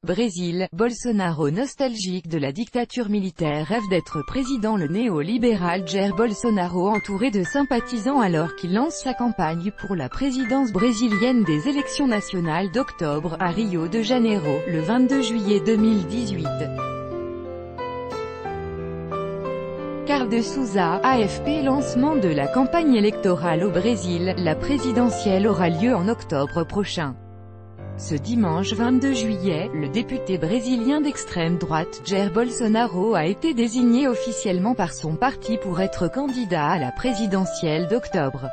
Brésil, Bolsonaro nostalgique de la dictature militaire rêve d'être président. Le néolibéral Jair Bolsonaro entouré de sympathisants alors qu'il lance sa campagne pour la présidence brésilienne des élections nationales d'octobre, à Rio de Janeiro, le 22 juillet 2018. Carl de Souza, AFP. Lancement de la campagne électorale au Brésil, la présidentielle aura lieu en octobre prochain. Ce dimanche 22 juillet, le député brésilien d'extrême droite, Jair Bolsonaro a été désigné officiellement par son parti pour être candidat à la présidentielle d'octobre.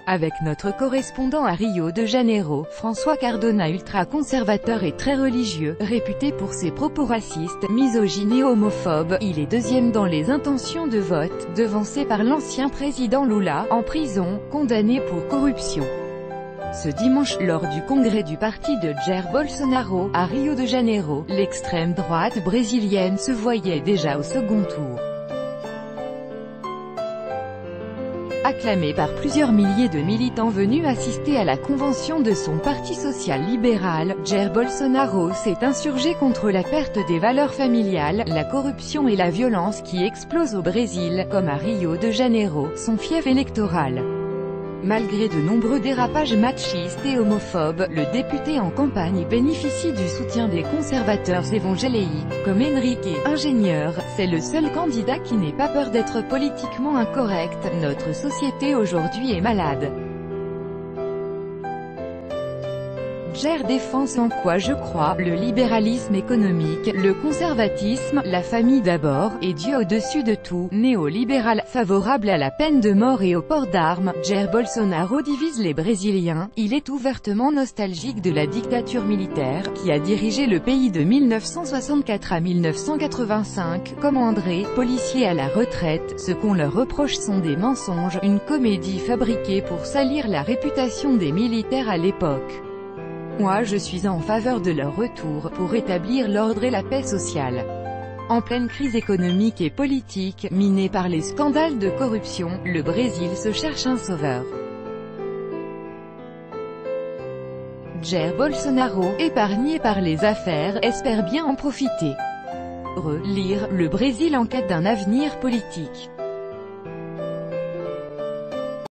Avec notre correspondant à Rio de Janeiro, François Cardona, ultra-conservateur et très religieux, réputé pour ses propos racistes, misogynes et homophobes, il est deuxième dans les intentions de vote, devancé par l'ancien président Lula, en prison, condamné pour corruption. Ce dimanche, lors du congrès du parti de Jair Bolsonaro, à Rio de Janeiro, l'extrême droite brésilienne se voyait déjà au second tour. Acclamé par plusieurs milliers de militants venus assister à la convention de son parti social-libéral, Jair Bolsonaro s'est insurgé contre la perte des valeurs familiales, la corruption et la violence qui explosent au Brésil, comme à Rio de Janeiro, son fief électoral. Malgré de nombreux dérapages machistes et homophobes, le député en campagne bénéficie du soutien des conservateurs évangéliques, comme Henrique, ingénieur. C'est le seul candidat qui n'ait pas peur d'être politiquement incorrect. Notre société aujourd'hui est malade. Jair défend en quoi je crois, le libéralisme économique, le conservatisme, la famille d'abord, et Dieu au-dessus de tout. Néolibéral, favorable à la peine de mort et au port d'armes, Jair Bolsonaro divise les Brésiliens. Il est ouvertement nostalgique de la dictature militaire, qui a dirigé le pays de 1964 à 1985, comme André, policier à la retraite. Ce qu'on leur reproche sont des mensonges, une comédie fabriquée pour salir la réputation des militaires à l'époque. Moi je suis en faveur de leur retour, pour rétablir l'ordre et la paix sociale. En pleine crise économique et politique, minée par les scandales de corruption, le Brésil se cherche un sauveur. Jair Bolsonaro, épargné par les affaires, espère bien en profiter. Lire, le Brésil en quête d'un avenir politique.